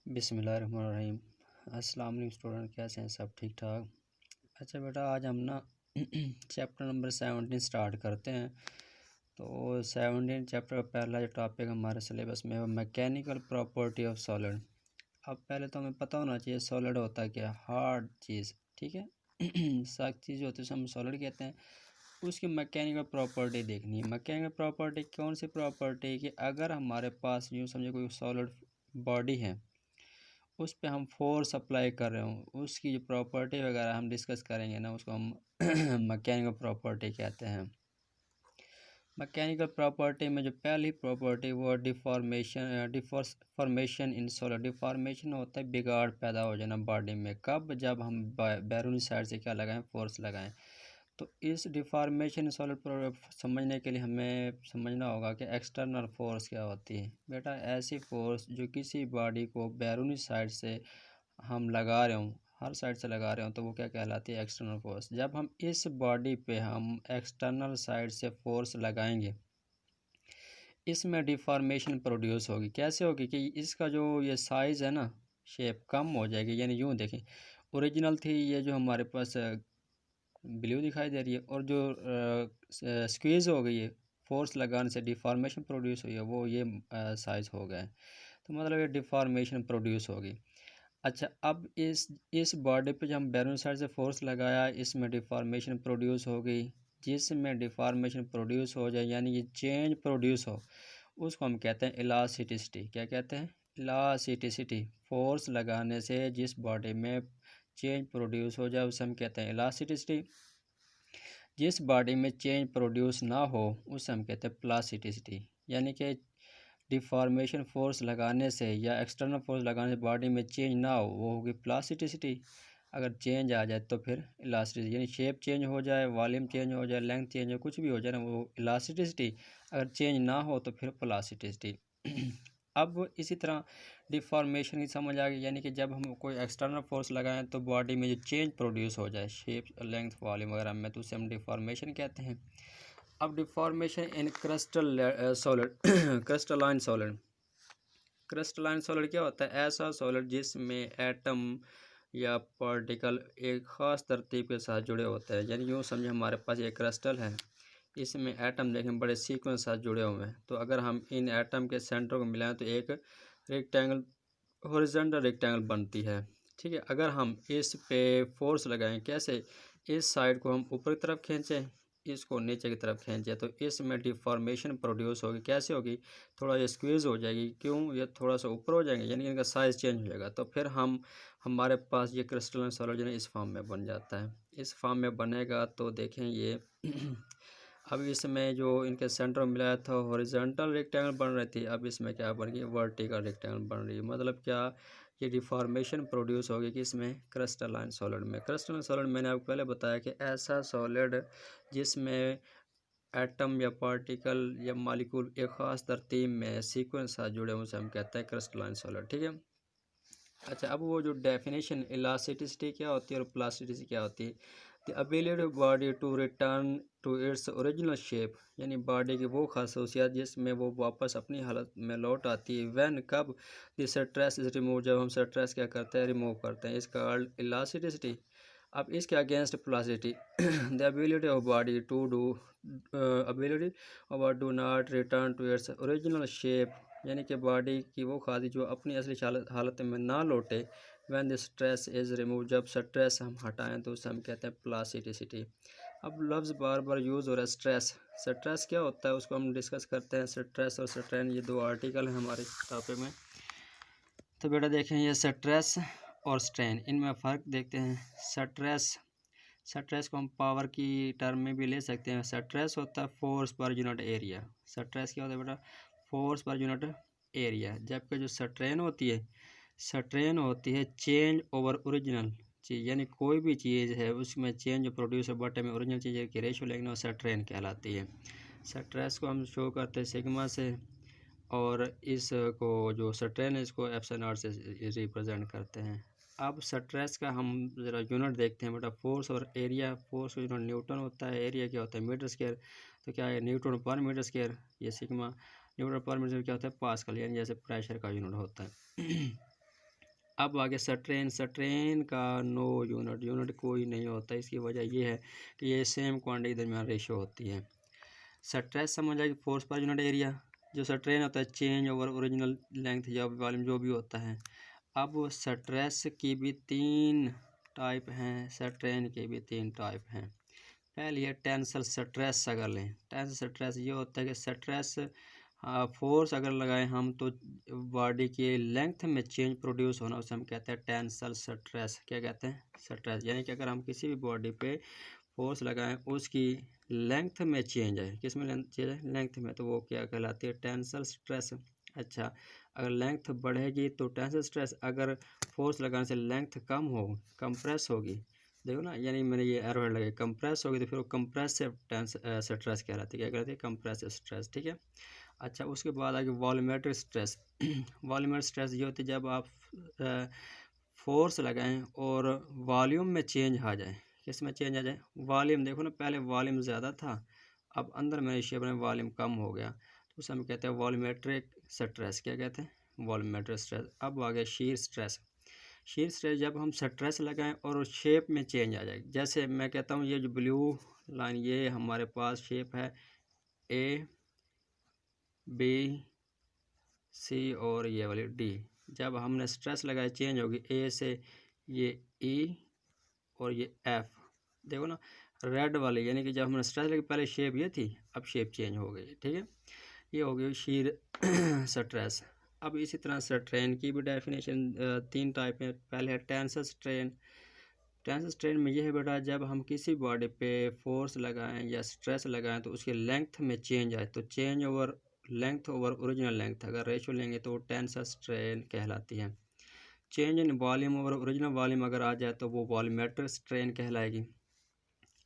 बिस्मिल्लाहिर्रहमानिर्रहीम। अस्सलाम वालेकुम स्टूडेंट, कैसे हैं सब? ठीक ठाक। अच्छा बेटा, आज हम ना चैप्टर नंबर 17 स्टार्ट करते हैं। तो 17 चैप्टर का पहला जो टॉपिक हमारे सिलेबस में है वो मैकेनिकल प्रॉपर्टी ऑफ सॉलिड। अब पहले तो हमें पता होना चाहिए सॉलिड होता है क्या, हार्ड चीज़, ठीक है। सख्त चीज़ होती है उसे हम सॉलिड कहते हैं। उसकी मैकेनिकल प्रॉपर्टी देखनी है। मैकेनिकल प्रॉपर्टी कौन सी प्रॉपर्टी कि अगर हमारे पास यूँ समझे कोई सॉलिड बॉडी है, उस पे हम फोर्स अप्लाई कर रहे हो, उसकी जो प्रॉपर्टी वगैरह हम डिस्कस करेंगे ना, उसको हम मैकेनिकल प्रॉपर्टी कहते हैं। मैकेनिकल प्रॉपर्टी में जो पहली प्रॉपर्टी वो डिफॉर्मेशन इन सॉलिड। डिफॉर्मेशन होता है बिगाड़ पैदा हो जाना बॉडी में। कब? जब हम बैरूनी साइड से क्या लगाएं, फोर्स लगाएं। तो इस डिफॉर्मेशन सॉलिड समझने के लिए हमें समझना होगा कि एक्सटर्नल फोर्स क्या होती है। बेटा, ऐसी फोर्स जो किसी बॉडी को बैरूनी साइड से हम लगा रहे हों, हर साइड से लगा रहे हों, तो वो क्या कहलाती है? External force. जब हम इस बॉडी पे हम एक्सटर्नल साइड से फोर्स लगाएंगे, इसमें डिफॉर्मेशन प्रोड्यूस होगी। कैसे होगी कि इसका जो ये साइज़ है ना, शेप कम हो जाएगी। यानी यूँ देखें, ओरिजिनल थी ये जो हमारे पास ब्लू दिखाई दे रही है, और जो स्क्वीज़ हो गई है फोर्स लगाने से, डिफॉर्मेशन प्रोड्यूस हुई है, वो ये साइज़ हो गया है। तो मतलब ये डिफॉर्मेशन प्रोड्यूस होगी। अच्छा, अब इस बॉडी पे जब हम बैरून साइड से फोर्स लगाया, इसमें डिफॉर्मेशन प्रोड्यूस हो गई। जिसमें डिफॉर्मेशन प्रोड्यूस हो जाए यानी ये चेंज प्रोड्यूस हो, उसको हम कहते हैं इलास्टिसिटी। क्या कहते हैं? इलास्टिसिटी। फोर्स लगाने से जिस बॉडी में चेंज प्रोड्यूस हो जाए उसे हम कहते हैं इलास्टिसिटी। जिस बॉडी में चेंज प्रोड्यूस ना हो उसे हम कहते हैं प्लास्टिसिटी। यानी कि डिफॉर्मेशन फोर्स लगाने से या एक्सटर्नल फोर्स लगाने से बॉडी में चेंज ना हो, वो होगी प्लास्टिसिटी। अगर चेंज आ जाए तो फिर इलास्टिसिटी। यानी शेप चेंज हो जाए, वॉल्यूम चेंज हो जाए, लेंथ चेंज हो, कुछ भी हो जाए ना, वो इलास्टिसिटी। अगर चेंज ना हो तो फिर प्लास्टिसिटी। अब इसी तरह डिफॉर्मेशन की समझ आ गई। यानी कि जब हम कोई एक्सटर्नल फोर्स लगाएं तो बॉडी में जो चेंज प्रोड्यूस हो जाए, शेप, लेंथ, वॉल्यूम वगैरह में, तो उसे हम डिफॉर्मेशन कहते हैं। अब deformation in crystal solid crystalline solid. Crystalline solid क्या होता है? ऐसा सॉलिड जिसमें एटम या पार्टिकल एक ख़ास तरतीब के साथ जुड़े होते हैं। यानी यूँ समझे हमारे पास एक क्रिस्टल है, इसमें एटम देखें बड़े सीक्वेंस साथ जुड़े हुए हैं। तो अगर हम इन एटम के सेंटर को मिलाएं तो एक रेक्टेंगल, हॉरिजॉन्टल रेक्टेंगल बनती है। ठीक है। अगर हम इस पे फोर्स लगाएं, कैसे? इस साइड को हम ऊपर की तरफ खींचें, इसको नीचे की तरफ खींचे, तो इसमें डिफॉर्मेशन प्रोड्यूस होगी। कैसे होगी? थोड़ा ये स्क्वीज़ हो जाएगी। क्यों? ये थोड़ा सा ऊपर हो जाएंगे, यानी इनका साइज़ चेंज हो जाएगा। तो फिर हमारे पास ये क्रिस्टलाइन सॉलिड इस फॉर्म में बन जाता है। इस फॉर्म में बनेगा तो देखें ये अब इसमें जो इनके सेंटर में मिलाया था हॉरिजॉन्टल रेक्टेंगल बन रही थी, अब इसमें क्या बन गई? वर्टिकल रेक्टेंगल बन रही है। मतलब क्या? ये डिफॉर्मेशन प्रोड्यूस होगी कि इसमें क्रिस्टलाइन सॉलिड में। क्रिस्टलाइन सॉलिड मैंने आपको पहले बताया कि ऐसा सॉलिड जिसमें एटम या पार्टिकल या मॉलिक्यूल एक ख़ास तरतीब में सीक्वेंस साथ जुड़े हों, उसे हम कहते हैं क्रिस्टलाइन सॉलिड। ठीक है। अच्छा, अब वो जो डेफिनेशन इलास्टिसिटी क्या होती है और प्लास्टिसिटी क्या होती है। The ability of body to return to its original shape. यानी बॉडी की वो खासियत जिसमें वो वापस अपनी हालत में लौट आती है। व्हेन, कब? द स्ट्रेस इज रिमूव, जब हम स्ट्रेस क्या करते हैं? रिमूव करते हैं। इसका इलास्टिसिटी। अब इसके against plasticity the ability of body to do ability of do not return to its original shape. यानी कि बॉडी की वो खासी जो अपनी असली हालत में ना लौटे। When the stress is remove, जब स्ट्रेस हम हटाएं तो उसे हम कहते हैं प्लास्टिसिटी। अब लफ्ज़ बार बार यूज़ हो रहा है स्ट्रेस। स्ट्रेस क्या होता है उसको हम डिस्कस करते हैं। स्ट्रेस और स्ट्रेन ये दो आर्टिकल हैं हमारे टॉपिक में। तो बेटा देखें, ये स्ट्रेस और स्ट्रेन, इनमें फ़र्क देखते हैं। स्ट्रेस को हम पावर की टर्म में भी ले सकते हैं। स्ट्रेस होता है force per unit area. Stress क्या होता है बेटा? Force per unit area. जबकि जो स्ट्रेन होती है चेंज ओवर ओरिजिनल चीज़। यानी कोई भी चीज़ है उसमें चेंज प्रोड्यूस बटे में ओरिजिनल चीज़ की रेशो लेकिन वो स्ट्रेन कहलाती है। स्ट्रेस को हम शो करते हैं सिग्मा से, और इसको जो स्ट्रेन है इसको एप्सिलॉन नॉट से रिप्रेजेंट करते हैं। अब स्ट्रेस का हम ज़रा यूनिट देखते हैं बेटा। फोर्स और एरिया। फोर्स का यूनिट न्यूटन होता है, एरिया क्या होता है? Metre square. तो क्या है? न्यूटन पर मीटर स्क्वायर। ये सिग्मा। न्यूटन पर मीटर क्या होता है? पास्कल। यानी जैसे प्रेशर का यूनिट होता है। अब आगे स्ट्रेन, स्ट्रेन का नो यूनिट, यूनिट कोई नहीं होता। इसकी वजह ये है कि ये सेम क्वांटिटी के दरमियान रेशो होती है। स्ट्रेस समझ आएगी, फोर्स पर यूनिट एरिया। जो स्ट्रेन होता है चेंज ओवर ओरिजिनल लेंथ या वॉल्यूम जो भी होता है। अब स्ट्रेस की भी 3 टाइप हैं, स्ट्रेन के भी 3 टाइप हैं। पहले है टेंसल स्ट्रेस। अगर लें टेंसल स्ट्रेस, ये होता है कि स्ट्रेस फोर्स अगर लगाएं हम तो बॉडी की लेंथ में चेंज प्रोड्यूस होना, उसे हम कहते हैं टेंसल स्ट्रेस। क्या कहते हैं? स्ट्रेस। यानी कि अगर हम किसी भी बॉडी पे फोर्स लगाएं उसकी लेंथ में चेंज है, किस में चेंज है? लेंथ में, तो वो क्या कहलाती है? Tensile stress. अच्छा, अगर लेंथ बढ़ेगी तो टेंसल स्ट्रेस, अगर फोर्स लगाने से लेंथ कम हो, कंप्रेस होगी, देखो ना, यानी मैंने ये एरो हेड लगाई, कंप्रेस होगी तो फिर वो कंप्रेसिव स्ट्रेस कहलाती है। क्या कहलाती है? Compressive stress. ठीक है। अच्छा, उसके बाद आगे वॉल्यूमेट्रिक स्ट्रेस। वॉल्यूमेट्रिक स्ट्रेस ये होती है जब आप फोर्स लगाएं और वॉल्यूम में चेंज आ जाए। किस में चेंज आ जाए? वॉल्यूम। देखो ना, पहले वॉल्यूम ज़्यादा था, अब अंदर मेरे शेप में वॉल्यूम कम हो गया, तो उसे हम कहते हैं वॉल्यूमेट्रिक स्ट्रेस। क्या कहते हैं? Volumetric stress. अब आ गया शीयर स्ट्रेस। शीयर स्ट्रेस, जब हम स्ट्रेस लगाएं और शेप में चेंज आ जाए। जैसे मैं कहता हूँ ये जो ब्लू लाइन, ये हमारे पास शेप है ए, बी, सी और ये वाली डी। जब हमने स्ट्रेस लगाया चेंज होगी, ए से ये ई और ये एफ। देखो ना, रेड वाली, यानी कि जब हमने स्ट्रेस लगी पहले शेप ये थी, अब शेप चेंज हो गई। ठीक है, ये हो गई शीर स्ट्रेस। अब इसी तरह स्ट्रेन की भी डेफिनेशन 3 टाइप है। पहले है टेंसल स्ट्रेन। टेंसल स्ट्रेन में यह है बेटा, जब हम किसी बॉडी पे फोर्स लगाएं या स्ट्रेस लगाएं तो उसके लेंथ में चेंज आए, तो change over length over original length अगर रेशो लेंगे तो वो टेंसल स्ट्रेन कहलाती है। Change in volume over original volume अगर आ जाए तो वो वॉल्यूमेट्रिक स्ट्रेन कहलाएगी।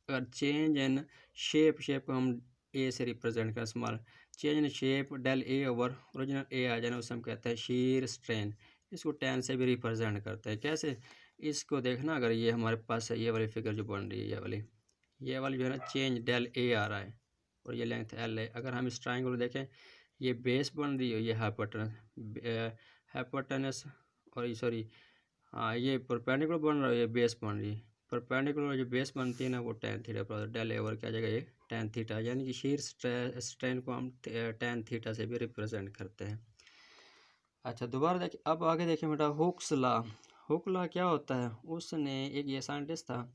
अगर चेंज इन शेप, शेप को हम ए से रिप्रेजेंट करें, small, change in shape del A over original A आ जाना, उसे हम कहते हैं शीर स्ट्रेन। इसको टेन से भी रिप्रेजेंट करते हैं। कैसे? इसको देखना, अगर ये हमारे पास है, ये वाली फिगर जो बन रही है, ये वाली जो है ना, चेंज डेल ए आ रहा है और ये लेंथ एल है। अगर हम इस ट्राइंगल देखें, ये बेस बन रही है, ये हाइपोटेनस और ये सॉरी, हाँ, ये परपेंडिकुलर बन रहा है, ये बेस बन रही है। परपेंडिकुलर जो बेस बनती है ना, वो tan theta del A over क्या जाएगा? ये टेन थीटा। यानी कि शीर स्ट्रेन को हम टेन थीटा से भी रिप्रेजेंट करते हैं। अच्छा, दोबारा देखिए, अब आगे देखें बेटा, हुक्स लॉ। हुक लॉ क्या होता है? उसने, एक ये साइंटिस्ट था,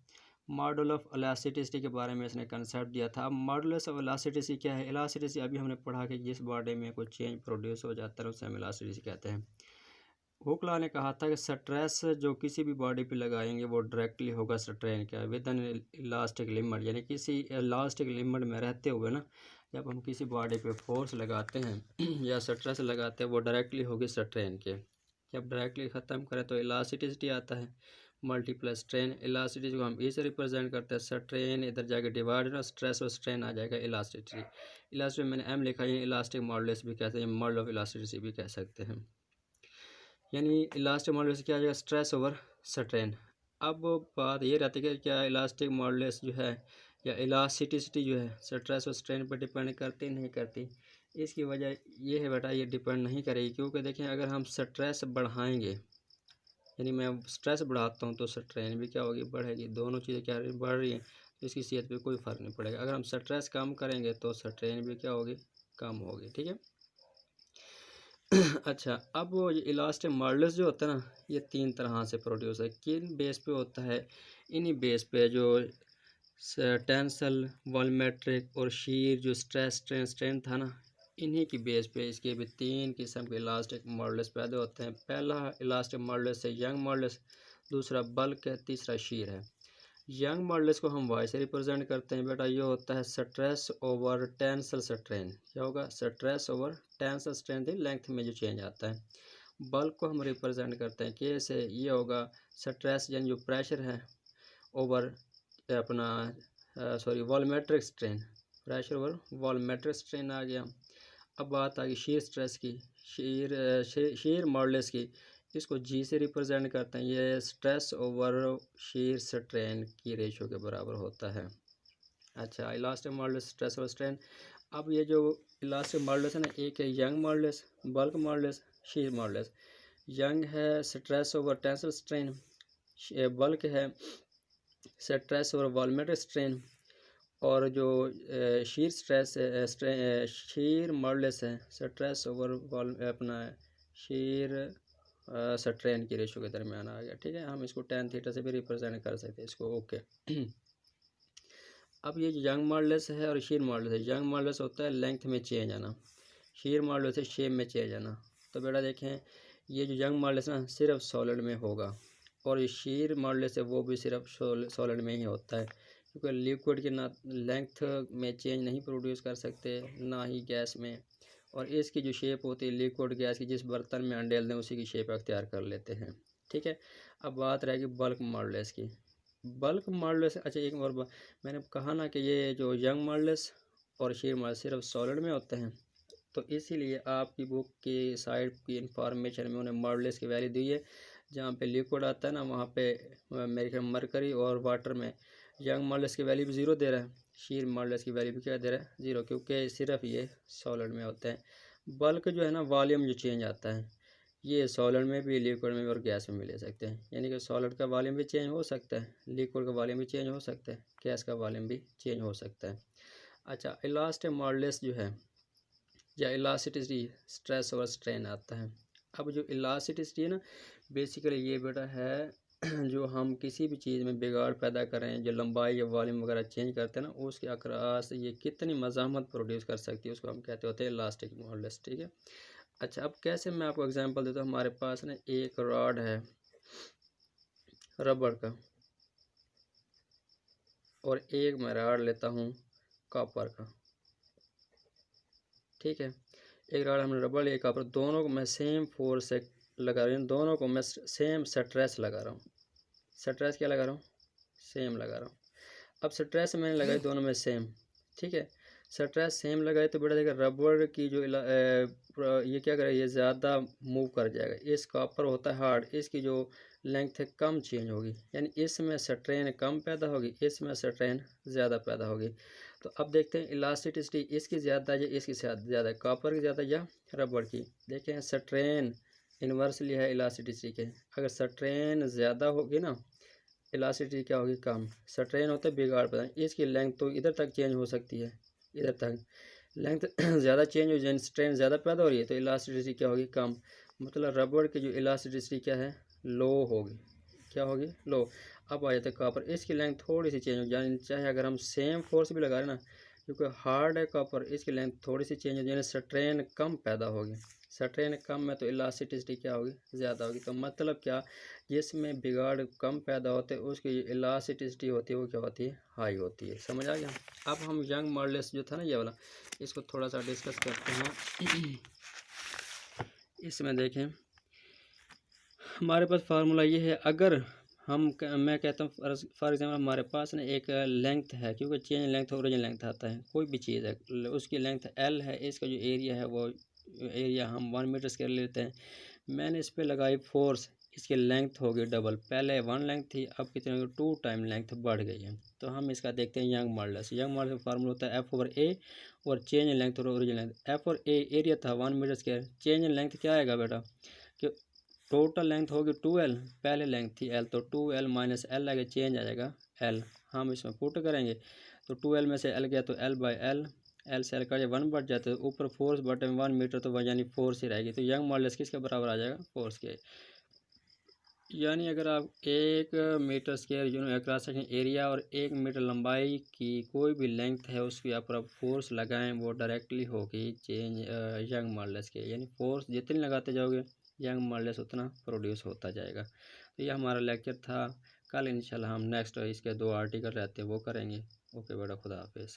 मॉडल ऑफ इलास्टिसिटी के बारे में इसने कंसेप्ट दिया था। अब मॉडुलस ऑफ इलास्टिसिटी क्या है? इलास्टिसिटी अभी हमने पढ़ा कि जिस बॉडी में कोई चेंज प्रोड्यूस हो जाता है उसे हम इलास्टिसिटी कहते हैं। हुक लॉ ने कहा था कि स्ट्रेस जो किसी भी बॉडी पे लगाएंगे वो डायरेक्टली होगा स्ट्रेन का विद एन इलास्टिक लिमिट, यानी किसी इलास्टिक लिमिट में रहते हुए ना, जब हम किसी बॉडी पे फोर्स लगाते हैं या स्ट्रेस लगाते हैं वो डायरेक्टली होगी स्ट्रेन के। जब डायरेक्टली ख़त्म करें तो इलास्टिसिटी आता है, मल्टीप्लाई स्ट्रेन। इलास्टिसिटी को हम ई से रिप्रेजेंट करते हैं, स्ट्रेन इधर जाके डिवाइड ना, स्ट्रेस और स्ट्रेन आ जाएगा इलास्टिसिटी। इलास्टिसिटी मैंने एम लिखा है, इलास्टिक मॉडुलस भी कहते हैं, मॉडल ऑफ इलास्टिसिटी भी कह सकते हैं। यानी इलास्टिक मॉडुलस क्या आ जाएगा? Stress over strain. अब बात ये रहती है कि क्या इलास्टिक मॉडुलस जो है या इलास्टिसिटी जो है स्ट्रेस और स्ट्रेन पर डिपेंड करती नहीं करती? इसकी वजह ये है बेटा, ये डिपेंड नहीं करेगी, क्योंकि देखें, अगर हम स्ट्रेस बढ़ाएंगे, यानी मैं स्ट्रेस बढ़ाता हूँ तो स्ट्रेन भी क्या होगी? बढ़ेगी। दोनों चीज़ें क्या बढ़ रही हैं, तो इसकी सेहत पे कोई फ़र्क नहीं पड़ेगा। अगर हम स्ट्रेस कम करेंगे तो स्ट्रेन भी क्या होगी? कम होगी। ठीक है। अच्छा, अब वो ये इलास्टिक मॉडुलस जो होता है ना, ये 3 तरह से प्रोड्यूस है। किन बेस पे होता है? इन्हीं बेस पे जो टेंसल, वॉल्यूमेट्रिक और शीयर जो स्ट्रेस स्ट्रेन था ना, इन्हीं की बेस पे इसके भी 3 किस्म के इलास्टिक मॉडुलस पैदा होते हैं। पहला इलास्टिक मॉडुलस है यंग मॉडुलस, दूसरा बल्क है, तीसरा शीयर है। यंग मॉडुलस को हम वाई से रिप्रेजेंट करते हैं बेटा, ये होता है स्ट्रेस ओवर टेंसल स्ट्रेन। क्या होगा? स्ट्रेस ओवर टेंसल स्ट्रेन थी, लेंथ में जो चेंज आता है। बल्क को हम रिप्रेजेंट करते हैं के से, ये होगा स्ट्रेस यानी जो प्रेशर है ओवर अपना sorry volumetric strain, pressure over volumetric strain आ गया। अब बात आ गई शीयर स्ट्रेस की, शीयर मॉडुलस की, इसको जी से रिप्रेजेंट करते हैं। ये स्ट्रेस ओवर शीयर स्ट्रेन की रेशो के बराबर होता है। अच्छा, इलास्टिक मॉडुलस, स्ट्रेस और स्ट्रेन। अब ये जो इलास्टिक मॉडुलस है ना, एक है Young modulus, bulk modulus, shear modulus. Young है stress over tensile strain, bulk है स्ट्रेस ओवर वॉल्यूमेट्रिक स्ट्रेन, और जो शीर स्ट्रेस शीर मॉडुलस है स्ट्रेस ओवर वॉल अपना शीर स्ट्रेन की रेशो के दरमियान आ गया। ठीक है, हम इसको tan थीटा से भी रिप्रेजेंट कर सकते हैं इसको। ओके अब ये यंग मॉडुलस है और शीर मॉडुलस है। यंग मॉडुलस होता है लेंथ में चेंज आना, शीर मॉडुलस है शेप में चेंज आना। तो बेटा देखें ये जो यंग मॉडुलस ना सिर्फ सॉलिड में होगा, और ये शीर मॉडुलस है वो भी सिर्फ सॉलिड में ही होता है, क्योंकि लिक्विड की ना लेंथ में चेंज नहीं प्रोड्यूस कर सकते ना ही गैस में, और इसकी जो शेप होती है लिक्विड गैस की जिस बर्तन में अंडेल दें उसी की शेप अख्तियार कर लेते हैं। ठीक है, अब बात रहेगी बल्क मॉडुलस की। बल्क मॉडुलस, अच्छा एक और मैंने कहा ना कि ये जो यंग मॉडुलस और शीर मॉडुलस सिर्फ सॉलिड में होते हैं, तो इसीलिए आपकी बुक की साइड की इंफॉर्मेशन में उन्हें मॉडुलस की वैल्यू दी है। जहाँ पे लिक्विड आता है ना वहाँ पे मेरे ख्याल मरकरी और वाटर में यंग मॉडुलस की वैल्यू भी 0 दे रहा है, शीर मॉडुलस की वैल्यू भी क्या दे रहा है 0, क्योंकि सिर्फ ये सॉलिड में होते हैं। बल्क जो है ना वॉल्यूम जो चेंज आता है ये सॉलिड में भी, लिक्विड में भी और गैस में भी ले सकते हैं, यानी कि सॉलिड का वॉल्यूम भी चेंज हो सकता है, लिक्विड का वॉल्यूम भी चेंज हो सकता है, गैस का वॉल्यूम भी चेंज हो सकता है। अच्छा इलास्टिक मॉडुलस जो है या इलास्टिसिटी स्ट्रेस और स्ट्रेन आता है। अब जो इलास्टिसिटी है ना बेसिकली ये बेटा है जो हम किसी भी चीज़ में बिगाड़ पैदा करें, जो लंबाई या वॉल्यूम वगैरह चेंज करते हैं ना उसके अक्रॉस ये कितनी मज़ाहमत प्रोड्यूस कर सकती है उसको हम कहते होते हैं इलास्टिक मॉडुलस। ठीक है, अच्छा अब कैसे मैं आपको एग्जांपल देता हूँ। हमारे पास ना एक रॉड है रबड़ का और एक मैं रॉड लेता हूँ कॉपर का। ठीक है, एक रॉड हमने रबड़ लिया कॉपर, दोनों को मैं सेम फोर्स से लगा रहा हूँ, दोनों को मैं सेम स्ट्रेस लगा रहा हूँ। स्ट्रेस क्या लगा रहा हूँ, सेम लगा रहा हूँ। अब स्ट्रेस मैंने लगाई दोनों में सेम। ठीक है, स्ट्रेस सेम लगाए तो बेटा देखा रबड़ की जो ये क्या करेगा, ये ज़्यादा मूव कर जाएगा। इस कॉपर होता है हार्ड, इसकी जो लेंथ है कम चेंज होगी, यानी इसमें स्ट्रेन कम पैदा होगी, इसमें स्ट्रेन ज़्यादा पैदा होगी। तो अब देखते हैं इलास्टिसिटी इसकी ज़्यादा या इसकी ज़्यादा, कॉपर की ज़्यादा या रबड़ की। देखें स्ट्रेन इन्वर्सली है इलास्टिसिटी के, अगर स्ट्रेन ज़्यादा होगी ना इलास्टिसिटी क्या होगी कम। स्ट्रेन होता है बिगाड़ पैदा, इसकी लेंथ तो इधर तक चेंज हो सकती है, इधर तक लेंथ ज़्यादा चेंज हो जाए, स्ट्रेन ज़्यादा पैदा हो रही है तो इलास्टिसिटी क्या होगी कम। मतलब रबड़ की जो इलास्टिसिटी क्या है लो होगी, क्या होगी लो। अब आ जाते हैं कॉपर, इसकी लेंथ थोड़ी सी चेंज हो जाए, चाहे अगर हम सेम फोर्स भी लगा रहे ना क्योंकि हार्ड है कॉपर, इसकी लेंथ थोड़ी सी चेंज हो जाए स्ट्रेन कम पैदा होगी। स्ट्रेन कम है तो इलास्टिसिटी क्या होगी ज़्यादा होगी। तो मतलब क्या, जिसमें बिगाड़ कम पैदा होते हैं उसकी इलास्टिसिटी होती है वो क्या होती है हाई होती है। समझ आ गया। अब हम यंग मॉडुलस जो था ना ये वाला, इसको थोड़ा सा डिस्कस करते हैं। इसमें देखें हमारे पास फार्मूला ये है, अगर मैं कहता हूँ फॉर एग्जांपल हमारे पास ना एक लेंथ है, क्योंकि चेंज लेंथ ओरिजिन लेंथ आता है, कोई भी चीज़ है उसकी लेंथ L है, इसका जो एरिया है वो एरिया हम 1 मीटर स्क्वायर लेते हैं। मैंने इस पर लगाई फोर्स, इसकी लेंथ होगी डबल, पहले 1 लेंथ थी अब कितनी होगी 2 टाइम लेंथ बढ़ गई है। तो हम इसका देखते हैं यंग मॉडुलस। यंग मॉडुलस का फार्मूला होता है F/A और चेंज लेंथ और ओरिजिन लेंथ। F/A एरिया था 1 मीटर स्क्वायर, चेंज लेंथ क्या आएगा बेटा कि टोटल लेंथ होगी 2L, पहले लेंथ थी L तो 2L माइनस L आगे चेंज आ जाएगा L, हम इसमें पुट करेंगे तो 2L में से L गया तो L/L, L से L का 1 बढ़ जाता है, ऊपर फोर्स बटे 1 मीटर तो यानी फोर्स ही रहेगी। तो यंग मॉडुलस किसके बराबर आ जाएगा फोर्स के, यानी अगर आप 1 metre square cross section area और 1 मीटर लंबाई की कोई भी लेंथ है उसकी आप फोर्स लगाएं वो डायरेक्टली होगी चेंज यंग मॉडुलस के, यानी फोर्स जितनी लगाते जाओगे यंग मॉडुलस उतना प्रोड्यूस होता जाएगा। तो यह हमारा लेक्चर था, कल इंशाल्लाह हम नेक्स्ट इसके 2 आर्टिकल रहते हैं वो करेंगे। ओके बेटा, खुदा हाफिज़।